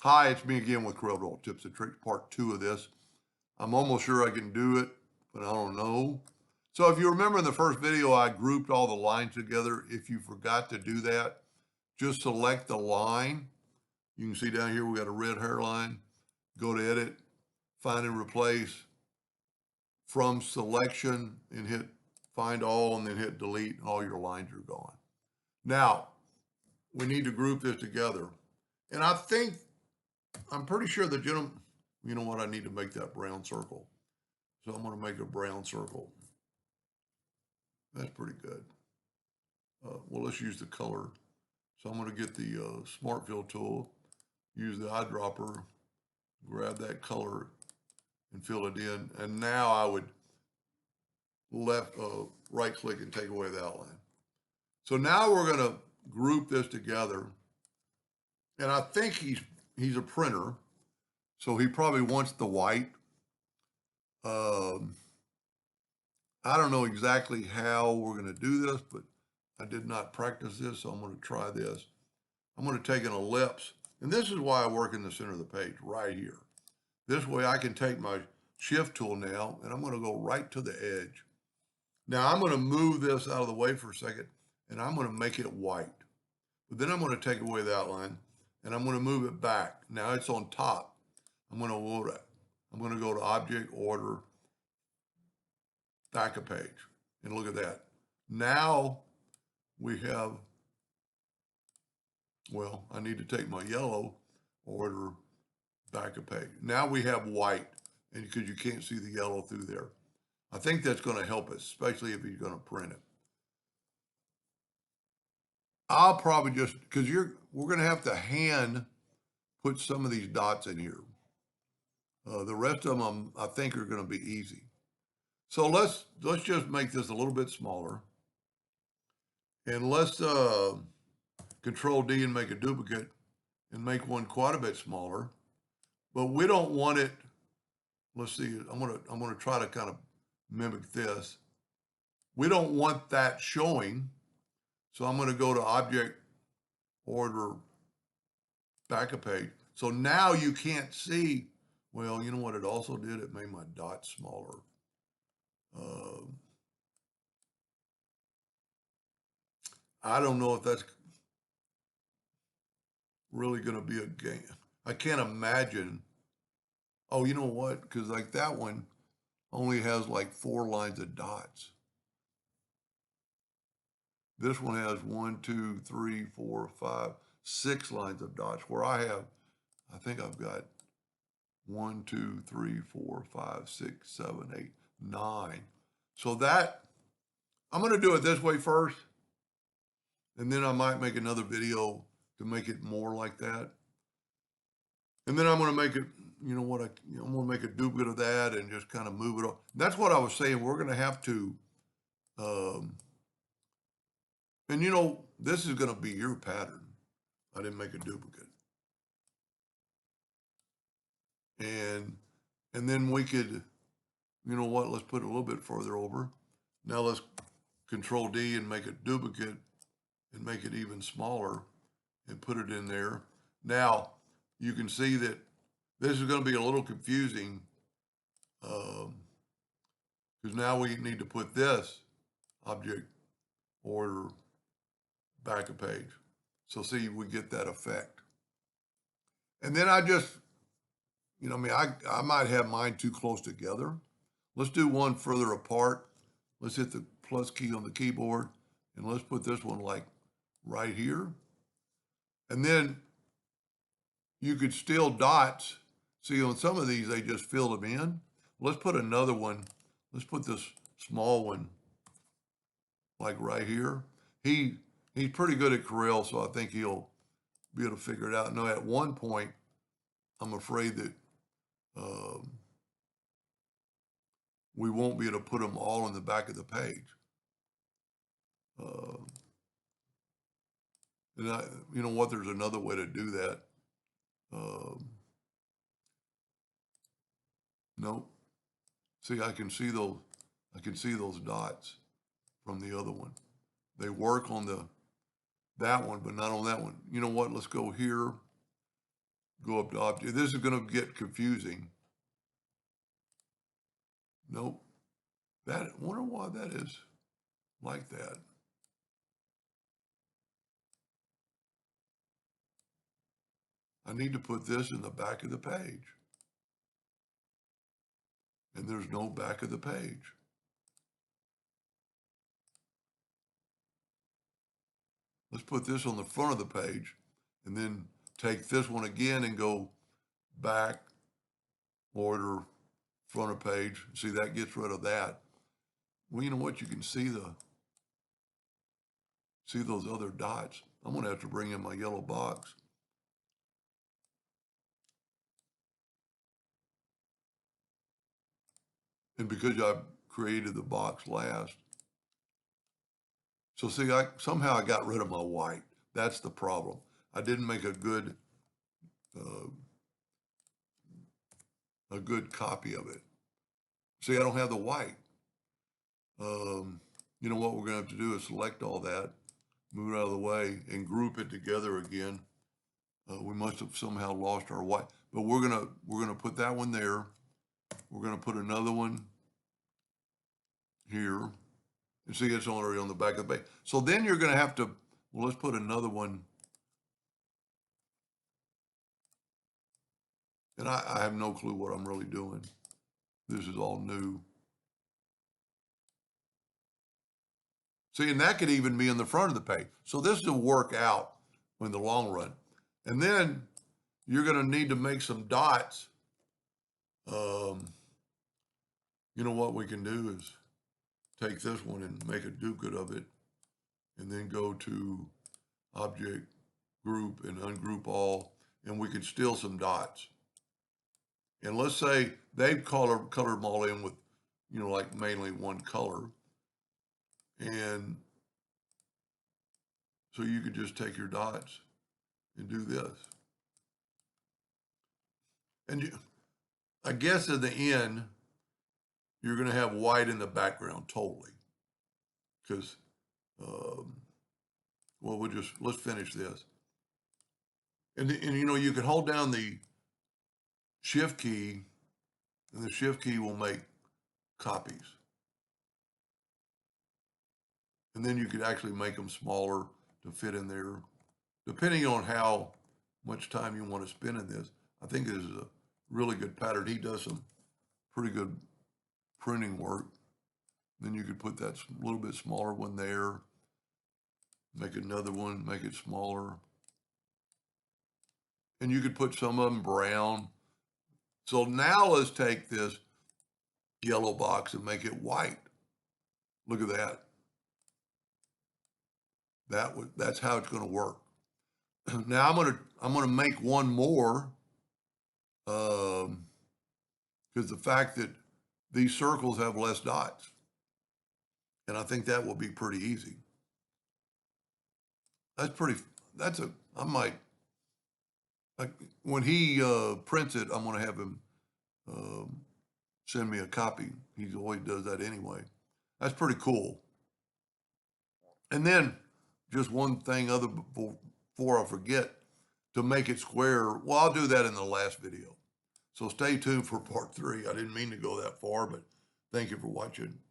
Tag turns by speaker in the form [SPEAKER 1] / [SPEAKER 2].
[SPEAKER 1] Hi, it's me again with Corel Tips and Tricks, part 2 of this. I'm almost sure I can do it, but I don't know. So if you remember in the first video, I grouped all the lines together. If you forgot to do that, just select the line. You can see down here, we got a red hairline. Go to Edit, Find and Replace, from Selection, and hit Find All, and then hit Delete, and all your lines are gone. Now, we need to group this together. And I'm pretty sure the gentleman, you know what, I need to make that brown circle. So I'm going to make a brown circle. That's pretty good. Well, let's use the color. So I'm going to get the Smart Fill tool, use the eyedropper, grab that color and fill it in. And now I would right click and take away the outline. So now we're going to group this together. And I think he's a printer, so he probably wants the white. I don't know exactly how we're going to do this, but I did not practice this, so I'm going to try this. I'm going to take an ellipse, and this is why I work in the center of the page, right here. This way I can take my shift tool now, and I'm going to go right to the edge. Now I'm going to move this out of the way for a second, and I'm going to make it white. But then I'm going to take away the outline, and I'm going to move it back. Now it's on top. I'm going to go to Object, Order, Back a page, and look at that. Now we have, well, I need to take my yellow, order, back a page. Now we have white, and because you can't see the yellow through there. I think that's going to help us, especially if you're going to print it. I'll probably just, because we're going to have to hand put some of these dots in here. The rest of them, I think, are going to be easy. So let's just make this a little bit smaller. And let's Control D and make a duplicate and make one quite a bit smaller. But we don't want it, let's see, I'm gonna try to kind of mimic this. We don't want that showing. So I'm gonna go to Object, Order, Back a page. So now you can't see, well, you know what it also did? It made my dots smaller. I don't know if that's really going to be a game. I can't imagine. Oh, you know what? Because like that one only has like 4 lines of dots. This one has 1, 2, 3, 4, 5, 6 lines of dots, where I think I've got 1, 2, 3, 4, 5, 6, 7, 8, 9. So that, I'm going to do it this way first, and then I might make another video to make it more like that. And then I'm going to make it, you know what, I'm going to make a duplicate of that and just kind of move it on. That's what I was saying. We're going to have to, and you know, this is going to be your pattern. I didn't make a duplicate. And then we could, you know what, let's put it a little bit further over. Now let's Control D and make a duplicate and make it even smaller and put it in there. Now you can see that this is going to be a little confusing because now we need to put this Object, Order, Back a page. So see, we get that effect. And then I just, you know, I might have mine too close together. Let's do one further apart. Let's hit the plus key on the keyboard and let's put this one like right here. And then you could still dots. See, on some of these, they just fill them in. Let's put another one. Let's put this small one like right here. He's pretty good at Corel, so I think he'll be able to figure it out. Now, at one point, I'm afraid that we won't be able to put them all in the back of the page. And you know what? There's another way to do that. Nope. See, I can see those dots from the other one. They work on that one, but not on that one. You know what? Let's go here, go up to object. This is going to get confusing. Nope. Wonder why that is like that. I need to put this in the back of the page. And there's no back of the page. Let's put this on the front of the page and then take this one again and go back, order, front of page. See, that gets rid of that. Well, you know what? You can see those other dots. I'm going to have to bring in my yellow box. And because I created the box last. So see, somehow I got rid of my white. That's the problem. I didn't make a good copy of it. See, I don't have the white. You know what we're going to have to do is select all that, move it out of the way, and group it together again. We must have somehow lost our white, but we're gonna put that one there. We're gonna put another one here, and see it's already on the back of the page. So then you're gonna have to, well, let's put another one. And I have no clue what I'm really doing. This is all new. See, and that could even be in the front of the page. So this will work out in the long run. And then you're going to need to make some dots. You know what we can do is take this one and make a duplicate of it, and then go to Object, Group, and Ungroup All, and we can steal some dots. And let's say they've colored them all in with, you know, like mainly one color. And so you could just take your dots and do this. And I guess at the end, you're going to have white in the background totally. Because, well, let's finish this. And you know, you can hold down the Shift key, and the Shift key will make copies. And then you could actually make them smaller to fit in there, depending on how much time you want to spend in this. I think this is a really good pattern. He does some pretty good printing work. Then you could put that little bit smaller one there, make another one, make it smaller. And you could put some of them brown. So now let's take this yellow box and make it white. Look at that. That's how it's going to work. Now I'm gonna make one more, because the fact that these circles have less dots, and I think that will be pretty easy. I might, like, when he prints it, I'm gonna have him send me a copy. He always does that anyway. That's pretty cool. And then just one thing before I forget, to make it square. Well, I'll do that in the last video. So stay tuned for part 3. I didn't mean to go that far, but thank you for watching.